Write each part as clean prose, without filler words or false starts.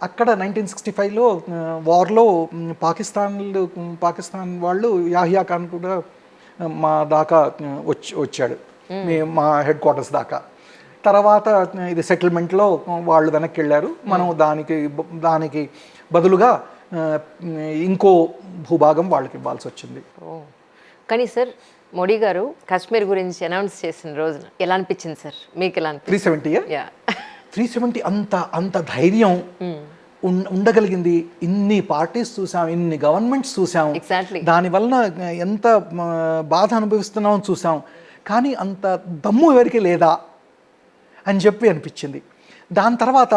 అక్కడ 1965లో వార్‌లో పాకిస్తాన్ వాళ్ళు యాహియా ఖాన్ కూడా మా దాకా వచ్చాడు. మా హెడ్ క్వార్టర్స్ దాకా. తర్వాత ఇది సెటిల్మెంట్‌లో వాళ్ళు వెనక్కి వెళ్ళారు. మనం దానికి బదులుగా ఇంకో భూభాగం వాళ్ళకి ఇవ్వాల్సి వచ్చింది. కానీ సార్ మోడీ గారు కాశ్మీర్ గురించి అనౌన్స్ చేసిన రోజున ఎలా అనిపించింది సార్? మీకు ఎలా అనిపించింది? 370 అంత ధైర్యం ఉండగలిగింది. ఇన్ని పార్టీస్ చూసాం, ఇన్ని గవర్నమెంట్స్ చూసాం, దానివల్ల ఎంత బాధ అనుభవిస్తున్నామని చూసాం. కానీ అంత దమ్ము ఎవరికి లేదా అని చెప్పి అనిపించింది. దాని తర్వాత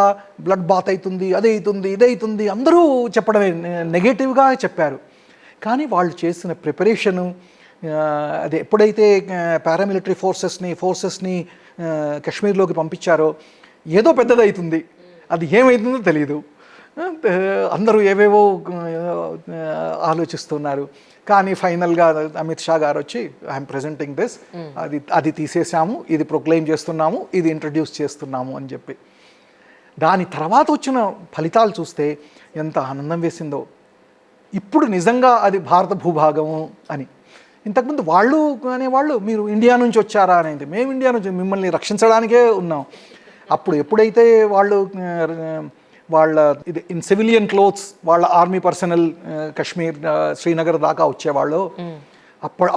బ్లడ్ బాత్ అవుతుంది, అదవుతుంది, ఇదవుతుంది అందరూ చెప్పడమే నెగటివ్గా చెప్పారు. కానీ వాళ్ళు చేసిన ప్రిపరేషను, అది ఎప్పుడైతే పారామిలిటరీ ఫోర్సెస్ని కాశ్మీర్లోకి పంపించారో ఏదో పెద్దదవుతుంది, అది ఏమవుతుందో తెలియదు. అందరూ ఏవేవో ఆలోచిస్తున్నారు. కానీ ఫైనల్గా అమిత్ షా గారు వచ్చి ఐఎమ్ ప్రెజెంటింగ్ దిస్, అది తీసేసాము, ఇది ప్రొక్లెయిమ్ చేస్తున్నాము, ఇది ఇంట్రడ్యూస్ చేస్తున్నాము అని చెప్పి. దాని తర్వాత వచ్చిన ఫలితాలు చూస్తే ఎంత ఆనందం వేసిందో. ఇప్పుడు నిజంగా అది భారత భూభాగము అని. ఇంతకుముందు అనేవాళ్ళు మీరు ఇండియా నుంచి వచ్చారా అనేది. మేము ఇండియా నుంచి, మిమ్మల్ని రక్షించడానికే ఉన్నాం. అప్పుడు ఎప్పుడైతే వాళ్ళ ఇది ఇన్ సివిలియన్ క్లోత్స్ వాళ్ళ ఆర్మీ పర్సనల్ కాశ్మీర్ శ్రీనగర్ దాకా వచ్చేవాళ్ళు,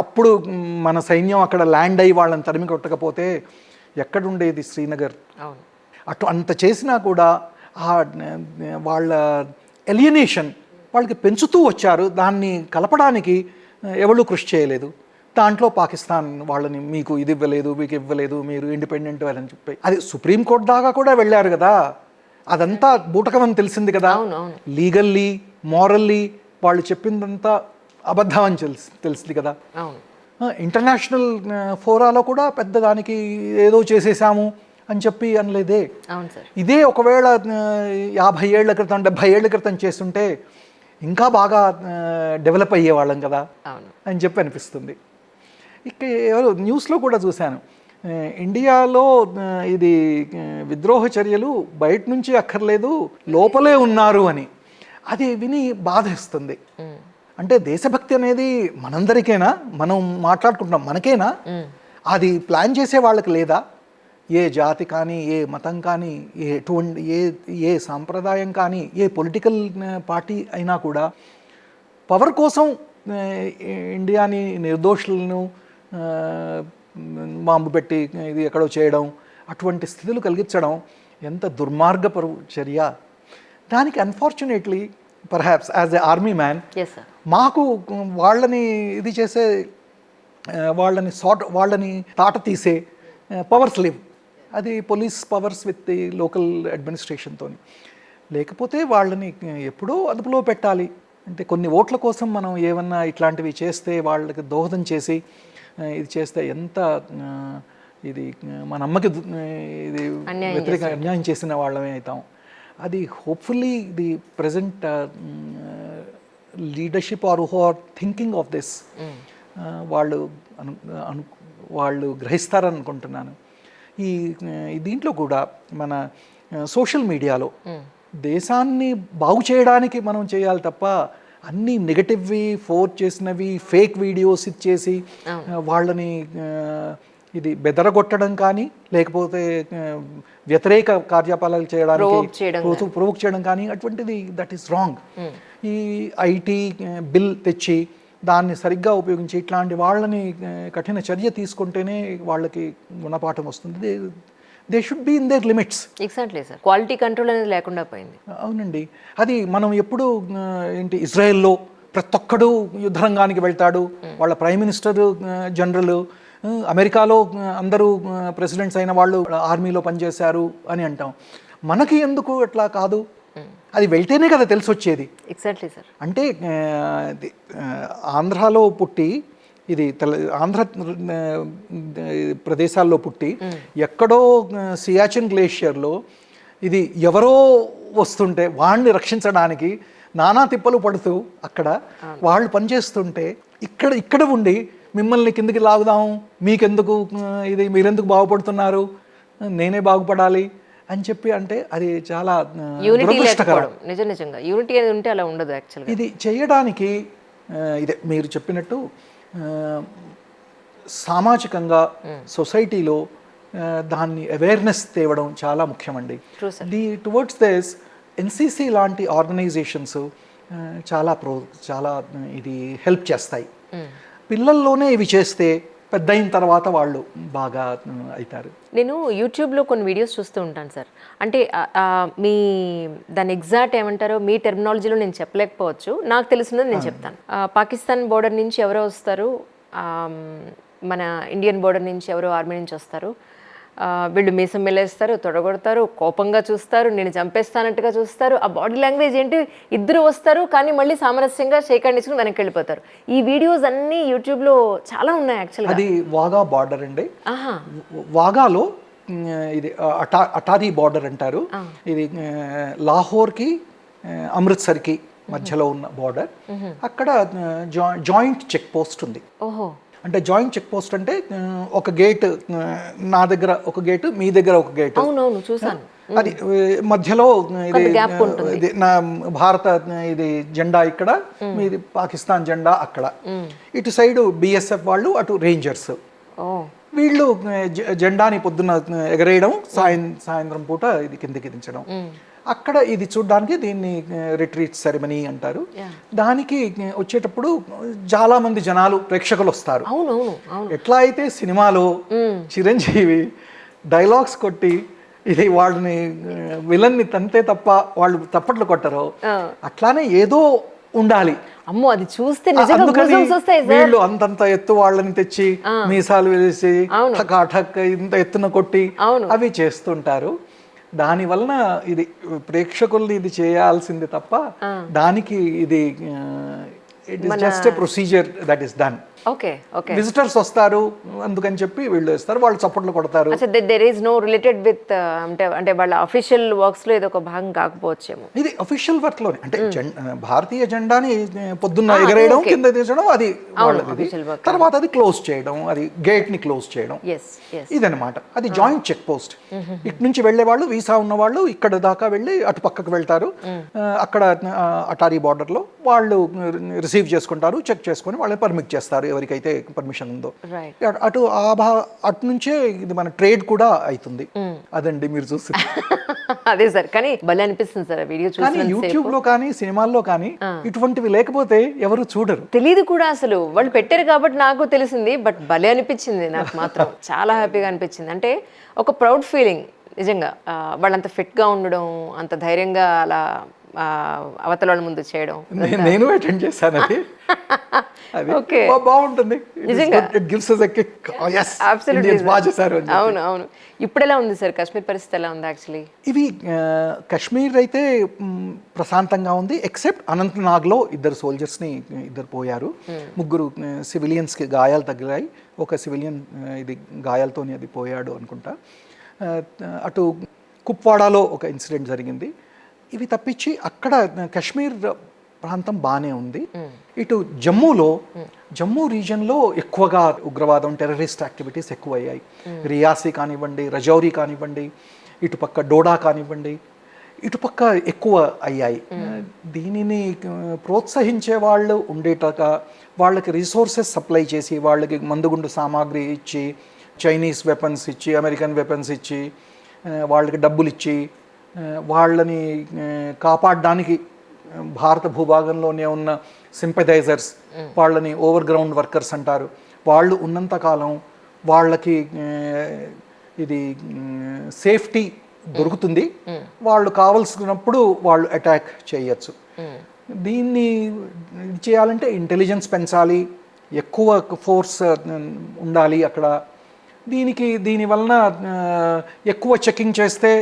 అప్పుడు మన సైన్యం అక్కడ ల్యాండ్ అయ్యి వాళ్ళని తరిమి కొట్టకపోతే ఎక్కడుండేది శ్రీనగర్? అంత చేసినా కూడా వాళ్ళ ఎలియనేషన్ వాళ్ళకి పెంచుతూ వచ్చారు. దాన్ని కలపడానికి ఎవరు కృషి చేయలేదు. దాంట్లో పాకిస్తాన్ వాళ్ళని మీకు ఇది ఇవ్వలేదు, మీకు ఇవ్వలేదు, మీరు ఇండిపెండెంట్ అని చెప్పి అది సుప్రీంకోర్టు దాకా కూడా వెళ్ళారు కదా. అదంతా బూటకమని తెలిసింది కదా. లీగల్లీ మారల్లీ వాళ్ళు చెప్పిందంతా అబద్ధం అని తెలిసింది కదా. ఇంటర్నేషనల్ ఫోరాలో కూడా పెద్దదానికి ఏదో చేసేసాము అని చెప్పి అనలేదే. ఇదే ఒకవేళ 50 ఏళ్ల క్రితం 70 ఏళ్ల క్రితం చేస్తుంటే ఇంకా బాగా డెవలప్ అయ్యేవాళ్ళం కదా అని చెప్పి అనిపిస్తుంది. ఇక ఎవరు న్యూస్లో కూడా చూశాను, ఇండియాలో ఇది విద్రోహ చర్యలు బయట నుంచి అక్కర్లేదు, లోపలే ఉన్నారు అని. అది విని బాధేస్తుంది. అంటే దేశభక్తి అనేది మనందరికైనా, మనం మాట్లాడుకుంటున్నాం మనకేనా, అది ప్లాన్ చేసే వాళ్ళకి లేదా? ఏ జాతి కానీ, ఏ మతం కానీ, ఏ సాంప్రదాయం కానీ, ఏ పొలిటికల్ పార్టీ అయినా కూడా పవర్ కోసం ఇండియాని నిర్దోషులను బాంబు పెట్టి ఇది ఎక్కడో చేయడం, అటువంటి స్థితులు కలిగించడం ఎంత దుర్మార్గపరు చర్య. దానికి unfortunately perhaps as a army man మాకు వాళ్ళని ఇది చేసే, వాళ్ళని తాట తీసే పవర్స్ లేవు. అది police powers with the local అడ్మినిస్ట్రేషన్తో. లేకపోతే వాళ్ళని ఎప్పుడో అదుపులో పెట్టాలి. అంటే కొన్ని ఓట్ల కోసం మనం ఏమన్నా ఇట్లాంటివి చేస్తే, వాళ్ళకి దోహదం చేసి ఇది చేస్తే ఎంత ఇది మన అమ్మకి ఇది వ్యతిరేక అన్యాయం చేసిన వాళ్ళమే అవుతాం. అది hopefully the present leadership or who are thinking of this వాళ్ళు గ్రహిస్తారనుకుంటున్నాను. దీంట్లో కూడా మన సోషల్ మీడియాలో దేశాన్ని బాగు చేయడానికి మనం చేయాలి తప్ప అన్నీ నెగటివ్వి ఫోర్స్ చేసినవి ఫేక్ వీడియోస్ ఇచ్చేసి వాళ్ళని ఇది బెదరగొట్టడం కానీ, లేకపోతే వ్యతిరేక కార్యకలాపాలు చేయడానికి ప్రొవోక్ చేయడం కానీ అటువంటిది దట్ ఈస్ రాంగ్. ఈ ఐటీ బిల్ తెచ్చి దాన్ని సరిగ్గా ఉపయోగించి ఇట్లాంటి వాళ్ళని కఠిన చర్య తీసుకుంటేనే వాళ్ళకి గుణపాఠం వస్తుంది. They should be in there limits. Exactly sir, quality control అనేది లేకుండా పోయింది. అవునండి. అది మనం ఎప్పుడు ఏంటి, ఇజ్రాయెల్లో ప్రతి ఒక్కడు యుద్ధరంగానికి వెళ్తాడు, వాళ్ళ ప్రైమ్ మినిస్టర్ జనరల్, అమెరికాలో అందరూ ప్రెసిడెంట్స్ అయిన వాళ్ళు ఆర్మీలో పనిచేశారు అని అంటాం. మనకి ఎందుకు అట్లా కాదు? అది వెళ్తేనే కదా తెలిసి వచ్చేది. Exactly sir. అంటే ఆంధ్రాలో పుట్టి, ఇది ఆంధ్ర ప్రదేశాల్లో పుట్టి, ఎక్కడో సియాచిన్ గ్లేషియర్లో ఇది ఎవరో వస్తుంటే వాడిని రక్షించడానికి నానా తిప్పలు పడుతూ అక్కడ వాళ్ళు పనిచేస్తుంటే ఇక్కడ ఉండి మిమ్మల్ని కిందికి లాగుదాం, మీకెందుకు ఇది, మీరెందుకు బాగుపడుతున్నారు, నేనే బాగుపడాలి అని చెప్పి అంటే అది చాలా యూనిటీ దురదృష్టకరం. లేకపోవడం నిజంగా యూనిటీ అనేది ఉంటే అలా ఉండదు యాక్చువల్గా. ఇది చేయడానికి ఇదే మీరు చెప్పినట్టు సామాజికంగా సొసైటీలో దాన్ని అవేర్నెస్ తేవడం చాలా ముఖ్యమండి. టువర్డ్స్ దిస్ ఎన్సిసి లాంటి ఆర్గనైజేషన్స్ చాలా ఇది హెల్ప్ చేస్తాయి. పిల్లల్లోనే ఇవి చేస్తే పెద్ద అయిన తర్వాత వాళ్ళు బాగా అవుతారు. నేను యూట్యూబ్లో కొన్ని వీడియోస్ చూస్తూ ఉంటాను సార్. అంటే మీ దాని ఎగ్జాక్ట్ ఏమంటారో మీ టెర్మినాలజీలో నేను చెప్పలేకపోవచ్చు, నాకు తెలిసినది నేను చెప్తాను. పాకిస్తాన్ బోర్డర్ నుంచి ఎవరో వస్తారు, మన ఇండియన్ బోర్డర్ నుంచి ఎవరో ఆర్మీ నుంచి వస్తారు. వీళ్ళు మీసం మెల్లేస్తారు, తొడగొడతారు, కోపంగా చూస్తారు, నేను చంపేస్తానట్టుగా చూస్తారు. ఆ బాడీ లాంగ్వేజ్ ఏంటి, ఇద్దరు వస్తారు కానీ మళ్ళీ సామరస్యంగా షేక్ హ్యాండ్ ఇచ్చుకుని వెనక్కి వెళ్ళిపోతారు. ఈ వీడియోస్ అన్నీ యూట్యూబ్లో చాలా ఉన్నాయి యాక్చువల్గా. అది వాగా బార్డర్ అండి. వాగాలో ఇది అటారీ బార్డర్ అంటారు. ఇది లాహోర్కి అమృత్సర్కి మధ్యలో ఉన్న బార్డర్. అక్కడ జాయింట్ చెక్ పోస్ట్ ఉంది. ఓహో. అంటే జాయింట్ చెక్ పోస్ట్ అంటే ఒక గేట్, నా దగ్గర ఒక గేటు, మీ దగ్గర ఒక గేటు. అవునవును, చూసాను. అది మధ్యలో ఇది నా భారత ఇది జెండా ఇక్కడ, మీది పాకిస్తాన్ జెండా అక్కడ. ఇటు సైడ్ బిఎస్ఎఫ్ వాళ్ళు, అటు రేంజర్స్. వీళ్ళు జెండాని పొద్దున్న ఎగరేయడం, సాయంత్రం పూట ఇది కిందికి దించడం. అక్కడ ఇది చూడడానికి దీన్ని రిట్రీట్ సెరమనీ అంటారు. దానికి వచ్చేటప్పుడు చాలా మంది జనాలు, ప్రేక్షకులు వస్తారు. ఎట్లా అయితే సినిమాలో చిరంజీవి డైలాగ్స్ కొట్టి ఇది వాళ్ళని విలన్ని తంతే తప్ప వాళ్ళు తప్పట్లు కొట్టరు, అట్లానే ఏదో ఉండాలి. అమ్మో, అది చూస్తే వీళ్ళు అంతంత ఎత్తు వాళ్ళని తెచ్చి మీసాలు వేసి ఠక్ ఠక్ ఇంత ఎత్తున కొట్టి అవి చేస్తుంటారు. దాని వలన ఇది ప్రేక్షకుల్ని ఇది చేయాల్సింది తప్ప దానికి ఇది it is just a procedure that is done. Visitors వస్తారు అందుకని చెప్పి వీళ్ళు వేస్తారు, వాళ్ళు చప్పట్లు కొడతారు. There is no related with అంటే వాళ్ళ అఫీషియల్ వర్క్స్ లో ఇది ఒక భాగం కాకపోవచ్చేమో. ఇది అఫీషియల్ వర్క్ లోనే, అంటే భారతీయ జెండాని పొద్దున్న ఎగరేయడం, కింద తీసడం, అది వాళ్ళది. తర్వాత అది క్లోజ్ చేయడం, అది గేట్ ని క్లోజ్ చేయడం, ఇదనమాట. అది జాయింట్ చెక్ పోస్ట్. ఇటు నుంచి వెళ్లే వాళ్ళు, వీసా ఉన్న వాళ్ళు ఇక్కడ దాకా వెళ్ళి అటు పక్కకు వెళ్తారు. అక్కడ అటారీ బార్డర్ లో వాళ్ళు రిసీవ్ చేసుకుంటారు, చెక్ చేసుకుని వాళ్ళని పర్మిట్ చేస్తారు ఎవరికైతే పర్మిషన్ ఉందో. అటు నుంచే ఇది మన ట్రేడ్ కూడా అవుతుంది. అదండి మీరు చూస్తుంది. అదే సార్, కానీ భలే అనిపిస్తుంది సార్ వీడియో చూసి. యూట్యూబ్ లో కానీ సినిమాల్లో కానీ ఇటువంటివి లేకపోతే ఎవరు చూడరు, తెలియదు కూడా అసలు. వాళ్ళు పెట్టారు కాబట్టి నాకు తెలిసింది, బట్ భలే అనిపించింది నాకు మాత్రం. చాలా హ్యాపీగా అనిపించింది. అంటే ఒక ప్రౌడ్ ఫీలింగ్ నిజంగా. వాళ్ళంత ఫిట్ గా ఉండడం, అంత ధైర్యంగా అలా అవతల వాళ్ళ ముందు చేయడం. నేను అటెండ్ చేశాను, అది బాగుంటుంది. అవును అవును. ఇప్పుడు ఎలా ఉంది సార్ కాశ్మీర్ పరిస్థితి, ఎలా ఉంది యాక్చువల్లీ? ఇవి కాశ్మీర్ అయితే ప్రశాంతంగా ఉంది, ఎక్సెప్ట్ అనంతనాగ్లో ఇద్దరు పోయారు. ముగ్గురు సివిలియన్స్కి గాయాలు తగిలాయి. ఒక సివిలియన్ ఇది గాయాలతోని అది పోయాడు అనుకుంటా. అటు కుప్వాడాలో ఒక ఇన్సిడెంట్ జరిగింది. ఇవి తప్పించి అక్కడ కాశ్మీర్ ప్రాంతం బాగానే ఉంది. ఇటు జమ్మూ రీజన్లో ఎక్కువగా ఉగ్రవాదం, టెర్రరిస్ట్ యాక్టివిటీస్ ఎక్కువ అయ్యాయి. రియాసీ కానివ్వండి, రజౌరీ కానివ్వండి, ఇటుపక్క డోడా కానివ్వండి, ఇటుపక్క ఎక్కువ అయ్యాయి. దీనిని ప్రోత్సహించే వాళ్ళు ఉండేటగా వాళ్ళకి రిసోర్సెస్ సప్లై చేసి, వాళ్ళకి మందుగుండు సామాగ్రి ఇచ్చి, చైనీస్ వెపన్స్ ఇచ్చి, అమెరికన్ వెపన్స్ ఇచ్చి, వాళ్ళకి డబ్బులు ఇచ్చి, వాళ్ళని కాపాడడానికి భారత భూభాగంలోనే ఉన్న సింపథైజర్స్, వాళ్ళని ఓవర్ గ్రౌండ్ వర్కర్స్ అంటారు, వాళ్ళు ఉన్నంతకాలం వాళ్ళకి ఇది సేఫ్టీ దొరుకుతుంది. వాళ్ళు కావలసినప్పుడు వాళ్ళు అటాక్ చేయొచ్చు. దీన్ని చేయాలంటే ఇంటెలిజెన్స్ పెంచాలి, ఎక్కువ ఫోర్స్ ఉండాలి అక్కడ. దీని వలన ఎక్కువ చెకింగ్ చేస్తే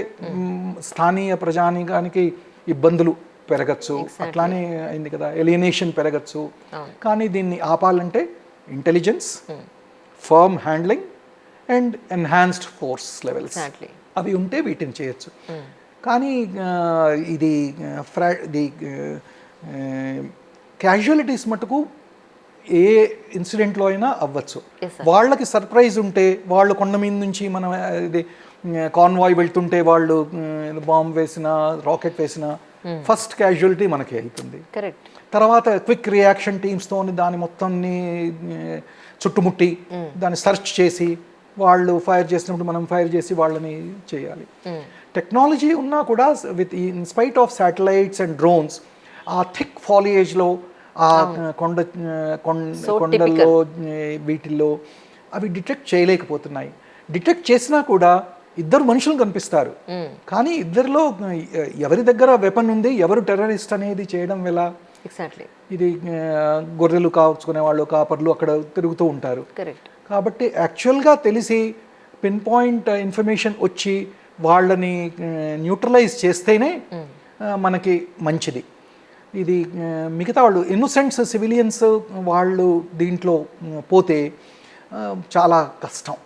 స్థానియ ప్రజానీకానికి ఇబ్బందులు పెరగచ్చు. అట్లానే అయింది కదా, ఎలియనేషన్ పెరగచ్చు. కానీ దీన్ని ఆపాలంటే intelligence, firm handling and enhanced force levels అవి ఉంటే వీటిని చేయొచ్చు. కానీ ఇది క్యాజువాలిటీస్ మటుకు ఏ ఇన్సిడెంట్లో అయినా అవ్వచ్చు. వాళ్ళకి సర్ప్రైజ్ ఉంటే, వాళ్ళు కొండ మీద నుంచి మనం ఇది కాన్వాయ్ వెళ్తుంటే వాళ్ళు బాంబ్ వేసిన రాకెట్ వేసిన ఫస్ట్ క్యాజువాలిటీ మనకే అవుతుంది. కరెక్ట్. తర్వాత క్విక్ రియాక్షన్ టీమ్స్తో దాని మొత్తాన్ని చుట్టుముట్టి దాన్ని సెర్చ్ చేసి వాళ్ళు ఫైర్ చేసినప్పుడు మనం ఫైర్ చేసి వాళ్ళని చేయాలి. టెక్నాలజీ ఉన్నా కూడా with in spite of satellites and drones ఆ థిక్ ఫాలియేజ్లో ఆ కొండల్లో వీటిల్లో అవి డిటెక్ట్ చేయలేకపోతున్నాయి. డిటెక్ట్ చేసినా కూడా ఇద్దరు మనుషులు కనిపిస్తారు, కానీ ఇద్దరిలో ఎవరి దగ్గర వెపన్ ఉంది, ఎవరు టెర్రరిస్ట్ అనేది చేయడం ఎలా? ఎగ్జాక్ట్లీ. ఇది గొర్రెలు కాచుకునే వాళ్ళు, కాపర్లు అక్కడ తిరుగుతూ ఉంటారు. కరెక్ట్. కాబట్టి యాక్చువల్గా తెలిసి పిన్ పాయింట్ ఇన్ఫర్మేషన్ వచ్చి వాళ్ళని న్యూట్రలైజ్ చేస్తేనే మనకి మంచిది. ఇది మిగతా వాళ్ళు ఇన్నోసెంట్స్ సివిలియన్స్ వాళ్ళు దీంట్లో పోతే చాలా కష్టం.